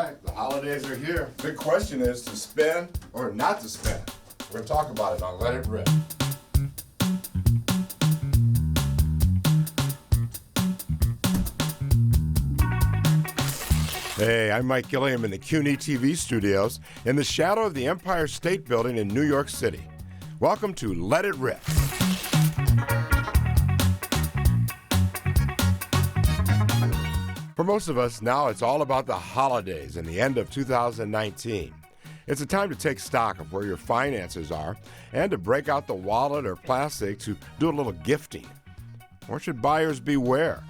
right, the holidays are here. Big question is to spend or not to spend. We're going to talk about it on Let It Rip. Hey, I'm Mike Gilliam in the CUNY TV studios in the shadow of the Empire State Building in New York City. Welcome to Let It Rip. For most of us, now it's all about the holidays and the end of 2019. It's a time to take stock of where your finances are and to break out the wallet or plastic to do a little gifting. Or should buyers beware?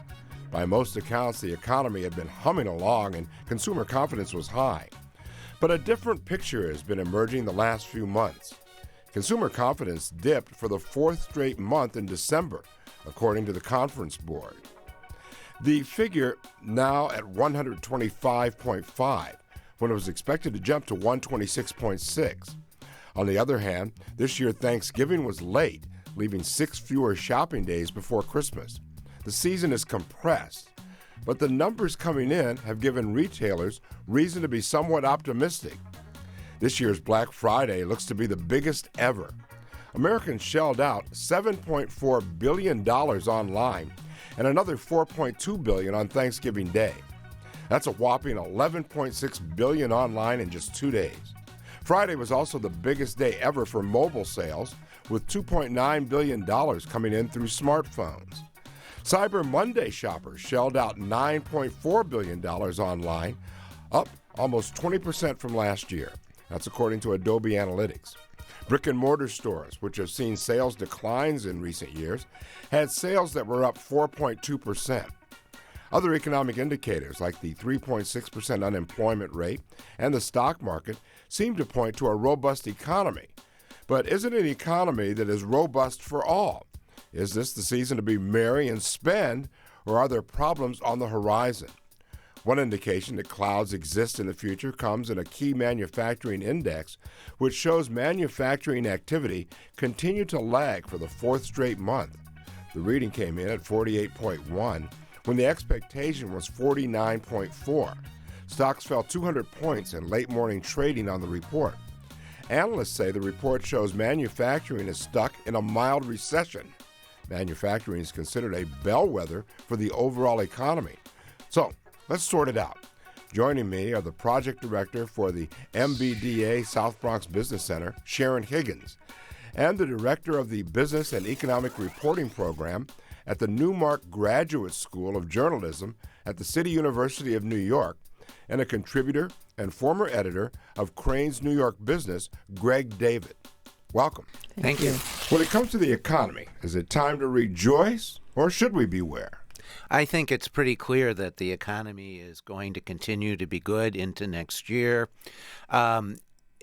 By most accounts, the economy had been humming along and consumer confidence was high. But a different picture has been emerging the last few months. Consumer confidence dipped for the fourth straight month in December, according to the Conference Board. The figure now at 125.5, when it was expected to jump to 126.6. On the other hand, this year Thanksgiving was late, leaving 6 fewer shopping days before Christmas. The season is compressed, but the numbers coming in have given retailers reason to be somewhat optimistic. This year's Black Friday looks to be the biggest ever. Americans shelled out $7.4 billion online and another $4.2 billion on Thanksgiving Day. That's a whopping $11.6 billion online in just 2 days. Friday was also the biggest day ever for mobile sales, with $2.9 billion coming in through smartphones. Cyber Monday shoppers shelled out $9.4 billion online, up almost 20% from last year. That's according to Adobe Analytics. Brick-and-mortar stores, which have seen sales declines in recent years, had sales that were up 4.2%. Other economic indicators, like the 3.6% unemployment rate and the stock market, seem to point to a robust economy. But is it an economy that is robust for all? Is this the season to be merry and spend, or are there problems on the horizon? One indication that clouds exist in the future comes in a key manufacturing index, which shows manufacturing activity continue to lag for the fourth straight month. The reading came in at 48.1, when the expectation was 49.4. Stocks fell 200 points in late morning trading on the report. Analysts say the report shows manufacturing is stuck in a mild recession. Manufacturing is considered a bellwether for the overall economy. So, let's sort it out. Joining me are the project director for the MBDA South Bronx Business Center, Sharon Higgins, and the director of the Business and Economic Reporting Program at the Newmark Graduate School of Journalism at the City University of New York, and a contributor and former editor of Crain's New York Business, Greg David. Welcome. Thank you. When it comes to the economy, is it time to rejoice or should we beware? I think it's pretty clear that the economy is going to continue to be good into next year.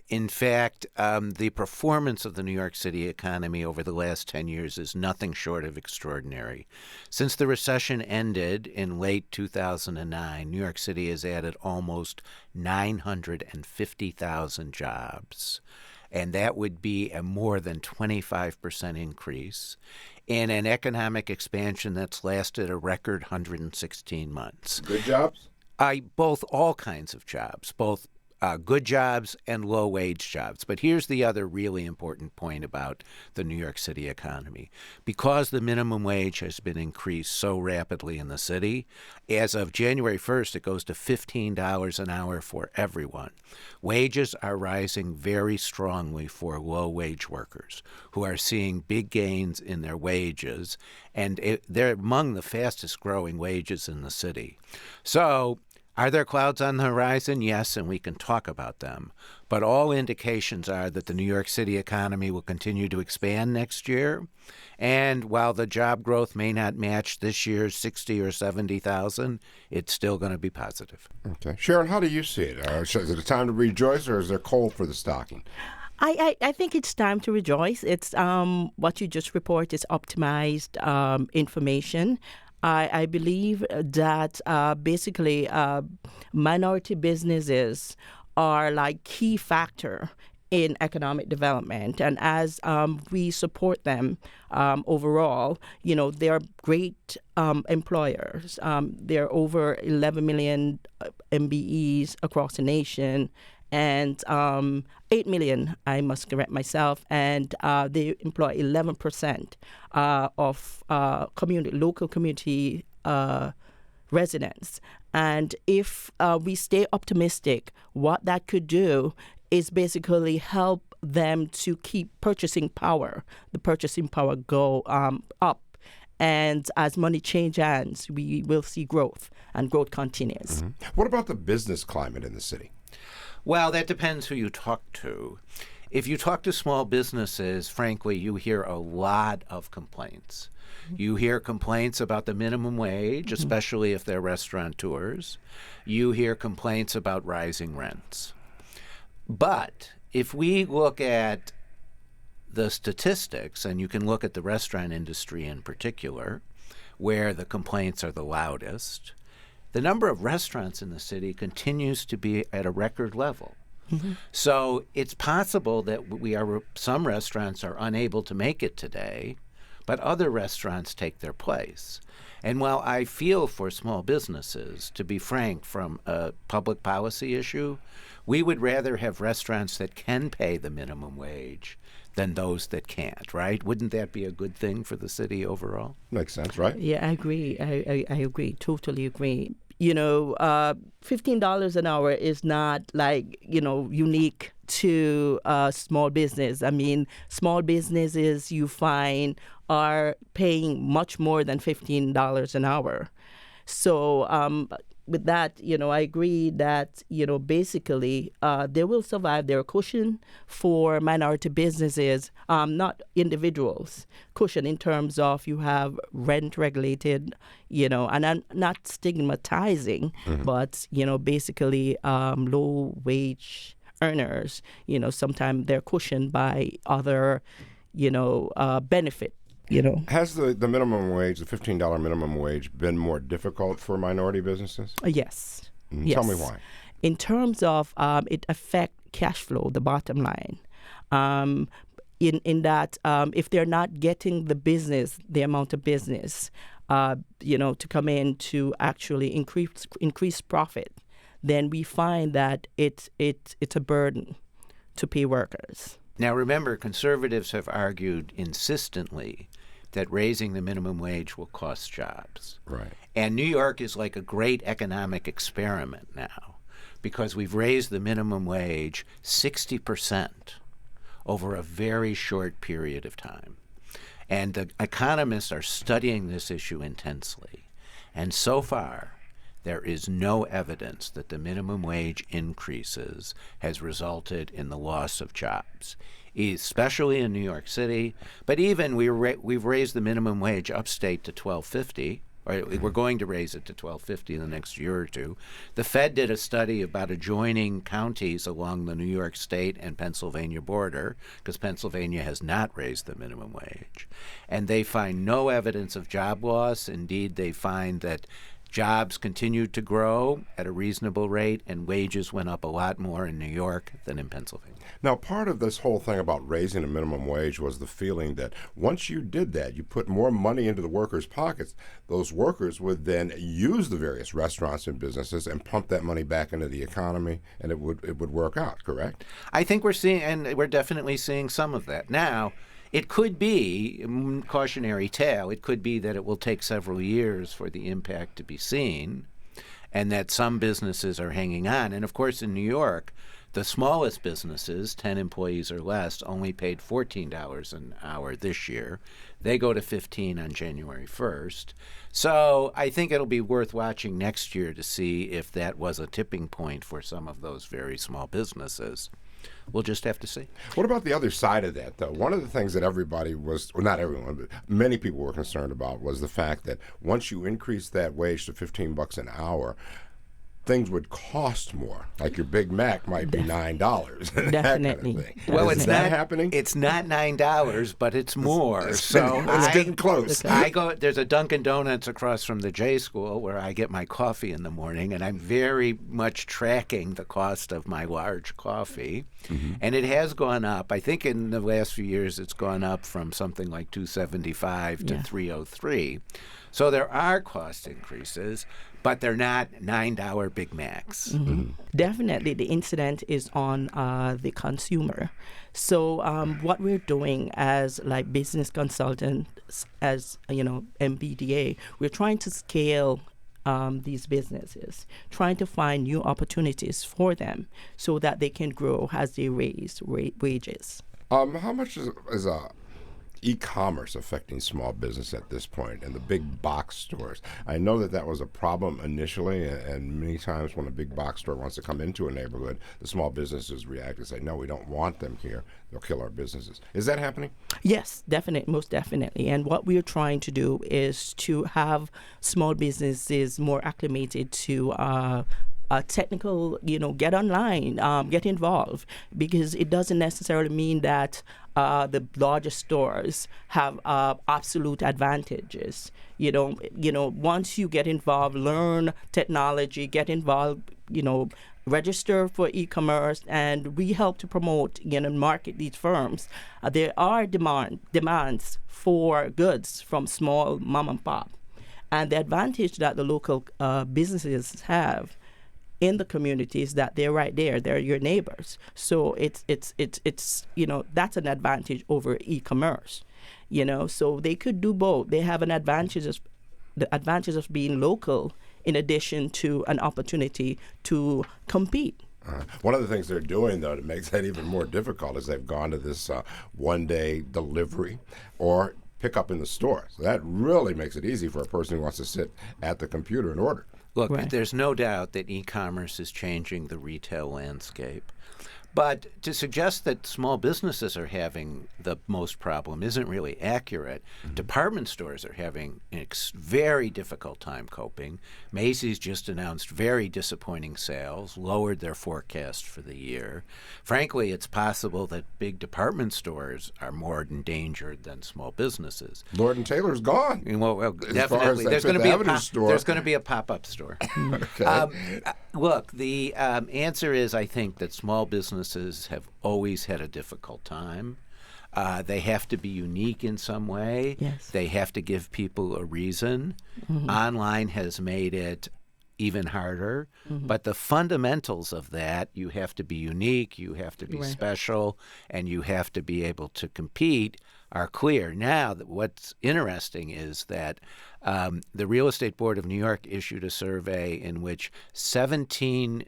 In fact, the performance of the New York City economy over the last 10 years is nothing short of extraordinary. Since the recession ended in late 2009, New York City has added almost 950,000 jobs. And that would be a more than 25% increase in an economic expansion that's lasted a record 116 months. Good jobs? All kinds of jobs, both good jobs and low-wage jobs. But here's the other really important point about the New York City economy. Because the minimum wage has been increased so rapidly in the city, as of January 1st, it goes to $15 an hour for everyone. Wages are rising very strongly for low-wage workers who are seeing big gains in their wages, and they're among the fastest-growing wages in the city. So, are there clouds on the horizon? Yes, and we can talk about them. But all indications are that the New York City economy will continue to expand next year. And while the job growth may not match this year's 60 or 70,000, it's still going to be positive. Okay. Sharon, how do you see it? Is it a time to rejoice or is there coal for the stocking? I think it's time to rejoice. It's what you just report is optimized information. I believe that basically minority businesses are like key factor in economic development. And as we support them overall, they're great employers. There are over 11 million MBEs across the nation, and 8 million, I must correct myself, and they employ 11% of local community residents. And if we stay optimistic, what that could do is basically help them to keep the purchasing power go up. And as money changes hands, we will see growth, and growth continues. Mm-hmm. What about the business climate in the city? Well, that depends who you talk to. If you talk to small businesses, frankly, you hear a lot of complaints. You hear complaints about the minimum wage, especially if they're restaurateurs. You hear complaints about rising rents. But if we look at the statistics, and you can look at the restaurant industry in particular, where the complaints are the loudest, the number of restaurants in the city continues to be at a record level. Mm-hmm. So it's possible that some restaurants are unable to make it today, but other restaurants take their place. And while I feel for small businesses, to be frank, from a public policy issue, we would rather have restaurants that can pay the minimum wage than those that can't, right? Wouldn't that be a good thing for the city overall? Makes sense, right? Yeah, I agree. I agree. Totally agree. $15 an hour is not unique to small business. I mean, small businesses you find are paying much more than $15 an hour. So with that, I agree that, basically they will survive. They're a cushion for minority businesses, not individuals. Cushion in terms of you have rent regulated, and I'm not stigmatizing, but, basically low wage earners, sometimes they're cushioned by other, benefit. Has the minimum wage, the $15 minimum wage, been more difficult for minority businesses? Yes. Mm-hmm. Yes. Tell me why. In terms of it affect cash flow, the bottom line. In that if they're not getting the amount of business, to come in to actually increase profit, then we find that it's a burden to pay workers. Now, remember, conservatives have argued insistently that raising the minimum wage will cost jobs. Right. And New York is like a great economic experiment now, because we've raised the minimum wage 60% over a very short period of time. And the economists are studying this issue intensely. And so far, there is no evidence that the minimum wage increases has resulted in the loss of jobs, especially in New York City. But even we've raised the minimum wage upstate to $12.50. We're going to raise it to $12.50 in the next year or two. The Fed did a study about adjoining counties along the New York State and Pennsylvania border, because Pennsylvania has not raised the minimum wage. And they find no evidence of job loss. Indeed, they find that jobs continued to grow at a reasonable rate, and wages went up a lot more in New York than in Pennsylvania. Now, part of this whole thing about raising the minimum wage was the feeling that once you did that, you put more money into the workers' pockets. Those workers would then use the various restaurants and businesses and pump that money back into the economy, and it would work out, correct? I think we're definitely seeing some of that. Now, it could be, cautionary tale, it could be that it will take several years for the impact to be seen, and that some businesses are hanging on. And of course, in New York, the smallest businesses, 10 employees or less, only paid $14 an hour this year. They go to $15 on January 1st. So I think it'll be worth watching next year to see if that was a tipping point for some of those very small businesses. We'll just have to see. What about the other side of that, though? One of the things that everybody was, well, not everyone, but many people were concerned about was the fact that once you increase that wage to $15 an hour, things would cost more. Like your Big Mac might be $9. Definitely. Kind of thing. Well, is that happening? It's not $9, but it's more. It's getting close. There's a Dunkin' Donuts across from the J School where I get my coffee in the morning, and I'm very much tracking the cost of my large coffee. Mm-hmm. And it has gone up. I think in the last few years it's gone up from something like $2.75 to $3.03. So there are cost increases. but they're not $9 Big Macs. Definitely, the incident is on the consumer. So what we're doing as like business consultants, as MBDA, we're trying to scale these businesses, trying to find new opportunities for them so that they can grow as they raise wages. How much is e-commerce affecting small business at this point and the big box stores? I know that was a problem initially, and many times when a big box store wants to come into a neighborhood, the small businesses react and say, no, we don't want them here. They'll kill our businesses. Is that happening? Yes, definitely, most definitely. And what we're trying to do is to have small businesses more acclimated to technical, get online, get involved, because it doesn't necessarily mean that the larger stores have absolute advantages. Once you get involved, learn technology, get involved, register for e-commerce, and we help to promote, market these firms. There are demands for goods from small mom and pop, and the advantage that the local businesses have in the communities that they're right there, they're your neighbors. So it's that's an advantage over e-commerce. So they could do both. They have the advantages of being local in addition to an opportunity to compete. One of the things they're doing, though, to make that even more difficult is they've gone to this one-day delivery or pick up in the store. So that really makes it easy for a person who wants to sit at the computer and order. Look, Right. There's no doubt that e-commerce is changing the retail landscape. But to suggest that small businesses are having the most problem isn't really accurate. Department stores are having a very difficult time coping. Macy's just announced very disappointing sales, lowered their forecast for the year. Frankly, it's possible that big department stores are more endangered than small businesses. Lord & Taylor's gone. Well, definitely. There's going to be a pop-up store. Okay. Look, the answer is, I think, that small businesses have always had a difficult time. They have to be unique in some way. Yes. They have to give people a reason. Online has made it even harder. But the fundamentals of that, you have to be unique, you have to be Right. special, and you have to be able to compete, are clear. Now, what's interesting is that the Real Estate Board of New York issued a survey in which 17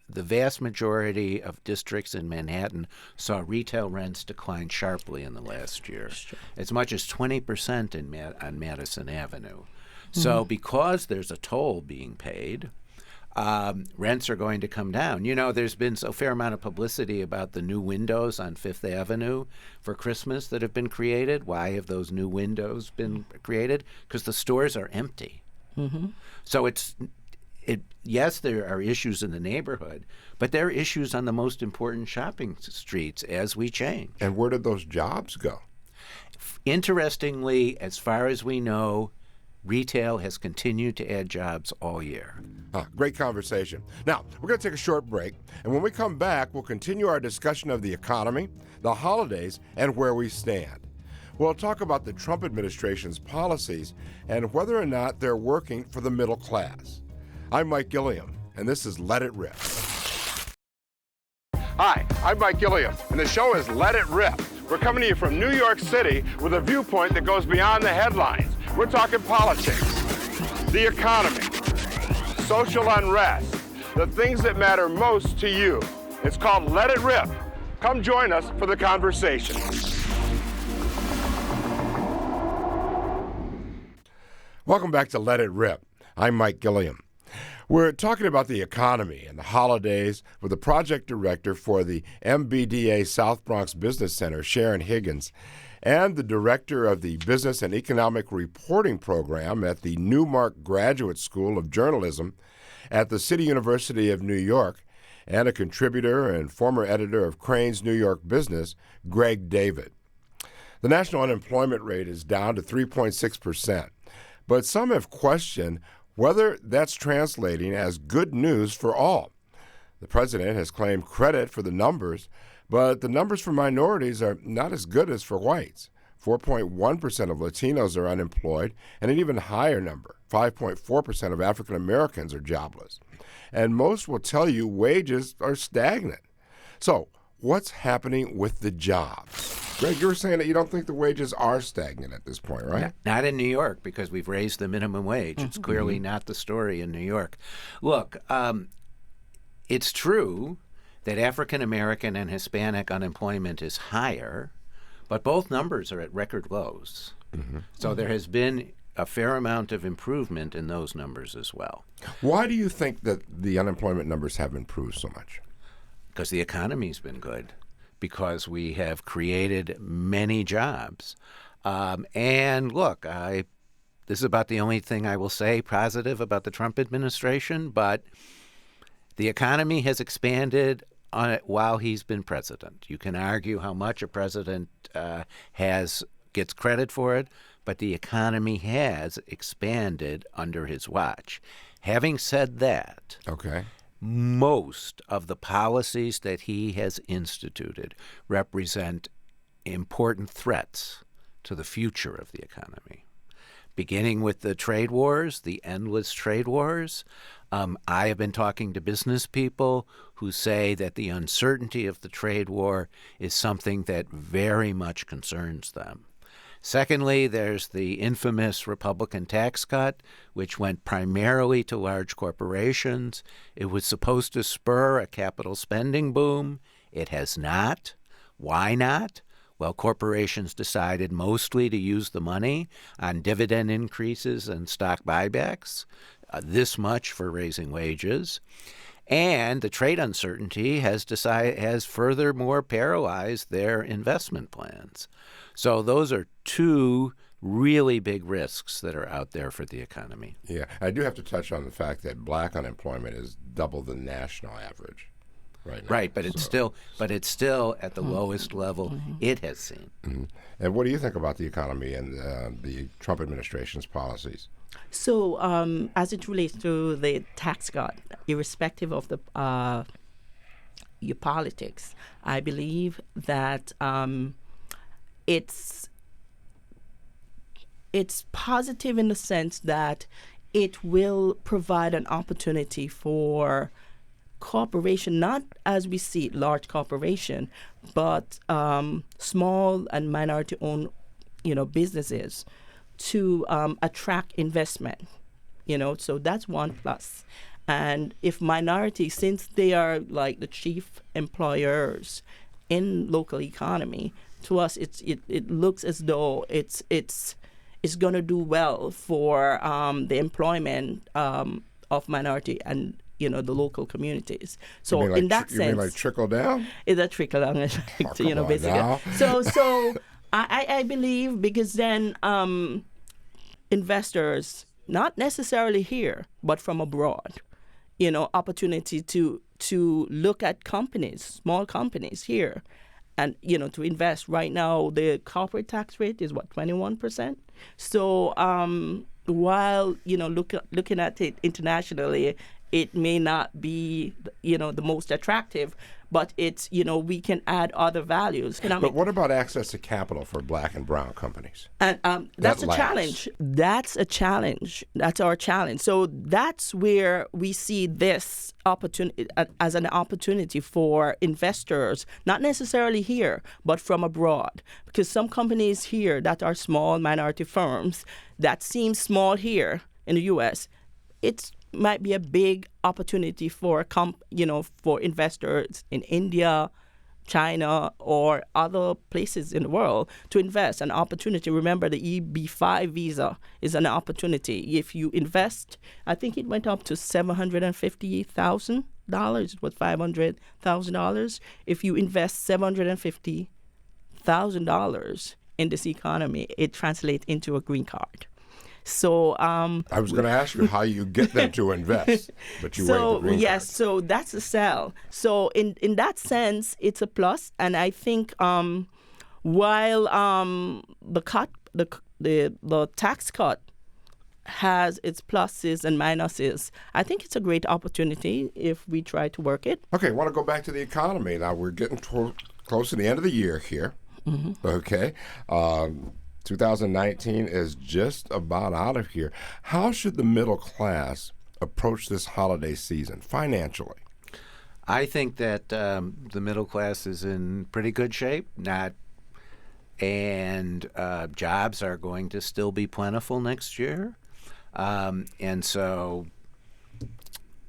the vast majority of districts in Manhattan saw retail rents decline sharply in the last year, as much as 20% on Madison Avenue. So because there's a toll being paid, rents are going to come down. There's been a fair amount of publicity about the new windows on Fifth Avenue for Christmas that have been created. Why have those new windows been created? Because the stores are empty. So yes, there are issues in the neighborhood, but there are issues on the most important shopping streets as we change. And where did those jobs go? Interestingly, as far as we know, retail has continued to add jobs all year. Great conversation. Now, we're going to take a short break, and when we come back, we'll continue our discussion of the economy, the holidays, and where we stand. We'll talk about the Trump administration's policies and whether or not they're working for the middle class. I'm Mike Gilliam, and this is Let It Rip. Hi, I'm Mike Gilliam, and the show is Let It Rip. We're coming to you from New York City with a viewpoint that goes beyond the headlines. We're talking politics, the economy, social unrest, the things that matter most to you. It's called Let It Rip. Come join us for the conversation. Welcome back to Let It Rip. I'm Mike Gilliam. We're talking about the economy and the holidays with the project director for the MBDA South Bronx Business Center, Sharon Higgins, and the director of the Business and Economic Reporting Program at the Newmark Graduate School of Journalism at the City University of New York, and a contributor and former editor of Crane's New York Business, Greg David. The national unemployment rate is down to 3.6%, but some have questioned whether that's translating as good news for all. The president has claimed credit for the numbers, but the numbers for minorities are not as good as for whites. 4.1% of Latinos are unemployed, and an even higher number, 5.4% of African Americans are jobless. And most will tell you wages are stagnant. So, what's happening with the jobs? Greg, you were saying that you don't think the wages are stagnant at this point, right? Not in New York, because we've raised the minimum wage. It's clearly not the story in New York. Look, it's true that African American and Hispanic unemployment is higher, but both numbers are at record lows. So there has been a fair amount of improvement in those numbers as well. Why do you think that the unemployment numbers have improved so much? Because the economy's been good, because we have created many jobs. And look, this is about the only thing I will say positive about the Trump administration, but the economy has expanded on it while he's been president. You can argue how much a president gets credit for it, but the economy has expanded under his watch. Having said that, most of the policies that he has instituted represent important threats to the future of the economy. Beginning with the trade wars, the endless trade wars. I have been talking to business people who say that the uncertainty of the trade war is something that very much concerns them. Secondly, there's the infamous Republican tax cut, which went primarily to large corporations. It was supposed to spur a capital spending boom. It has not. Why not? Well, corporations decided mostly to use the money on dividend increases and stock buybacks, this much for raising wages. And the trade uncertainty has furthermore paralyzed their investment plans. So those are two really big risks that are out there for the economy. Yeah, I do have to touch on the fact that black unemployment is double the national average right now. Right, but it's still at the lowest level it has seen. And what do you think about the economy and the Trump administration's policies? So, as it relates to the tax cut, irrespective of your politics, I believe that it's positive in the sense that it will provide an opportunity for corporation, not as we see it, large corporation, but small and minority-owned, businesses to attract investment. So that's one plus. And if minorities, since they are like the chief employers in local economy, to us it looks as though it's going to do well for the employment of minority and the local communities. So in that sense, you mean like trickle down? It's a trickle down effect, basically. Now. So I believe, because then investors, not necessarily here, but from abroad, opportunity to look at companies, small companies here, and to invest. Right now, the corporate tax rate is 21%. So while looking at it internationally, it may not be the most attractive, but it's we can add other values. But what about access to capital for black and brown companies? And that's a challenge. That's a challenge. That's our challenge. So that's where we see this opportunity as an opportunity for investors, not necessarily here, but from abroad. Because some companies here that are small minority firms that seem small here in the U.S., it might be a big opportunity for for investors in India, China, or other places in the world to invest. An opportunity. Remember, the EB-5 visa is an opportunity. If you invest, I think it went up to $750,000. It was $500,000. If you invest $750,000 in this economy, it translates into a green card. So I was going to ask you how you get them to invest, but you waited the green card. So that's a sell. So in that sense, it's a plus. And I think while the tax cut has its pluses and minuses, I think it's a great opportunity if we try to work it. Okay, I want to go back to the economy now. We're getting close to the end of the year here. Okay. 2019 is just about out of here. How should the middle class approach this holiday season financially? I think that the middle class is in pretty good shape, and jobs are going to still be plentiful next year. And so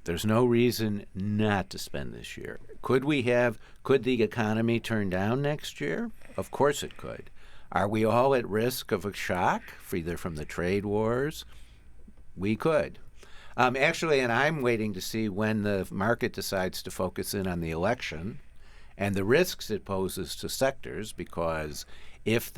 there's no reason not to spend this year. Could the economy turn down next year? Of course it could. Are we all at risk of a shock, either from the trade wars? We could. Actually, and I'm waiting to see when the market decides to focus in on the election and the risks it poses to sectors, because if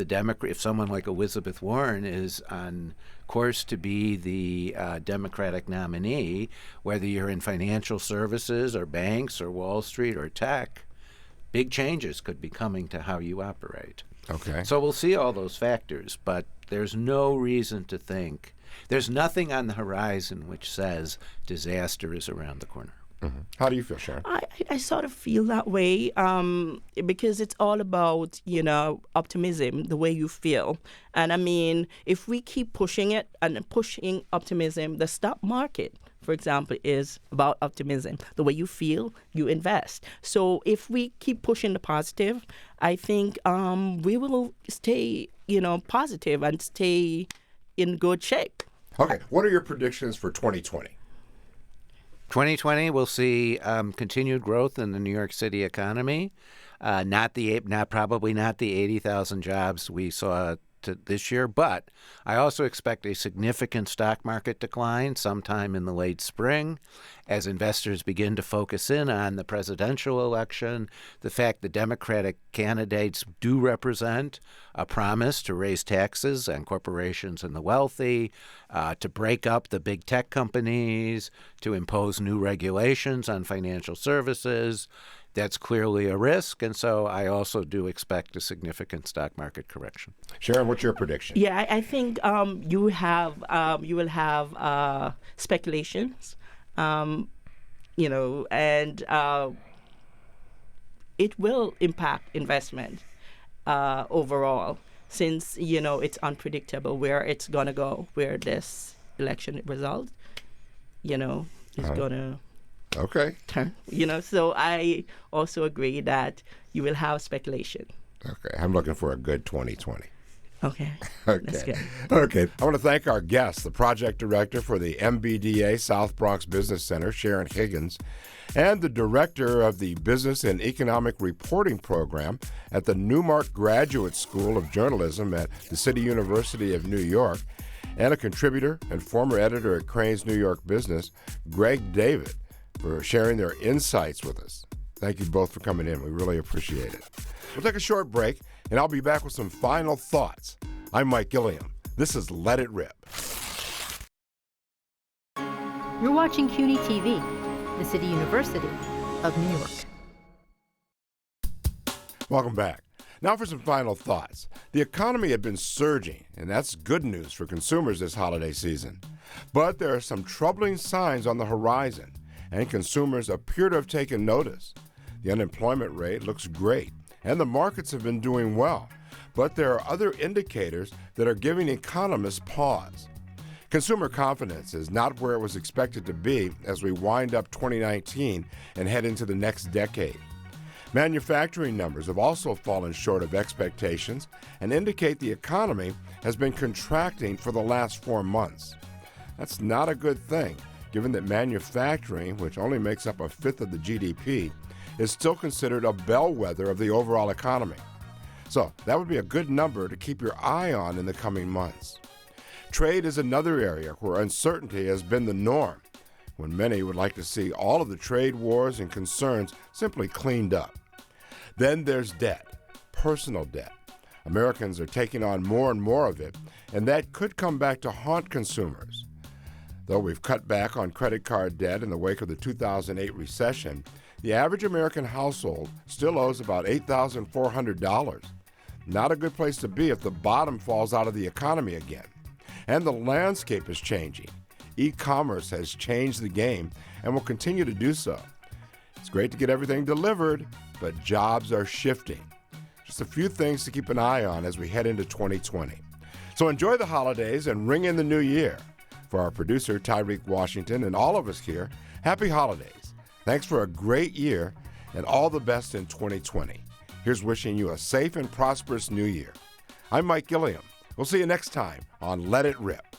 someone like Elizabeth Warren is on course to be the Democratic nominee, whether you're in financial services or banks or Wall Street or tech, big changes could be coming to how you operate. Okay. So we'll see all those factors, but there's no reason to think. There's nothing on the horizon which says disaster is around the corner. Mm-hmm. How do you feel, Sharon? I sort of feel that way because it's all about, optimism, the way you feel. And I mean, if we keep pushing it and pushing optimism, the stock market, for example, is about optimism. The way you feel, you invest. So if we keep pushing the positive, I think we will stay, positive and stay in good shape. Okay. What are your predictions for 2020? 2020, we'll see continued growth in the New York City economy. Probably not the 80,000 jobs we saw this year, but I also expect a significant stock market decline sometime in the late spring as investors begin to focus in on the presidential election, the fact that Democratic candidates do represent a promise to raise taxes on corporations and the wealthy, to break up the big tech companies, to impose new regulations on financial services. That's clearly a risk, and so I also do expect a significant stock market correction. Sharon, what's your prediction? Yeah, I think you will have speculations, and it will impact investment overall, since it's unpredictable where it's gonna go, where this election result, is gonna. Okay. So I also agree that you will have speculation. Okay. I'm looking for a good 2020. Okay. Okay. That's good. Okay. I want to thank our guest, the project director for the MBDA South Bronx Business Center, Sharon Higgins, and the director of the Business and Economic Reporting Program at the Newmark Graduate School of Journalism at the City University of New York, and a contributor and former editor at Crain's New York Business, Greg David, for sharing their insights with us. Thank you both for coming in. We really appreciate it. We'll take a short break, and I'll be back with some final thoughts. I'm Mike Gilliam. This is Let It Rip. You're watching CUNY TV, the City University of New York. Welcome back. Now for some final thoughts. The economy had been surging, and that's good news for consumers this holiday season. But there are some troubling signs on the horizon, and consumers appear to have taken notice. The unemployment rate looks great, and the markets have been doing well. But there are other indicators that are giving economists pause. Consumer confidence is not where it was expected to be as we wind up 2019 and head into the next decade. Manufacturing numbers have also fallen short of expectations and indicate the economy has been contracting for the last 4 months. That's not a good thing, given that manufacturing, which only makes up a fifth of the GDP, is still considered a bellwether of the overall economy. So that would be a good number to keep your eye on in the coming months. Trade is another area where uncertainty has been the norm, when many would like to see all of the trade wars and concerns simply cleaned up. Then there's debt, personal debt. Americans are taking on more and more of it, and that could come back to haunt consumers. Though we've cut back on credit card debt in the wake of the 2008 recession, the average American household still owes about $8,400. Not a good place to be if the bottom falls out of the economy again. And the landscape is changing. E-commerce has changed the game and will continue to do so. It's great to get everything delivered, but jobs are shifting. Just a few things to keep an eye on as we head into 2020. So enjoy the holidays and ring in the new year. For our producer, Tyreek Washington, and all of us here, happy holidays. Thanks for a great year and all the best in 2020. Here's wishing you a safe and prosperous new year. I'm Mike Gilliam. We'll see you next time on Let It Rip.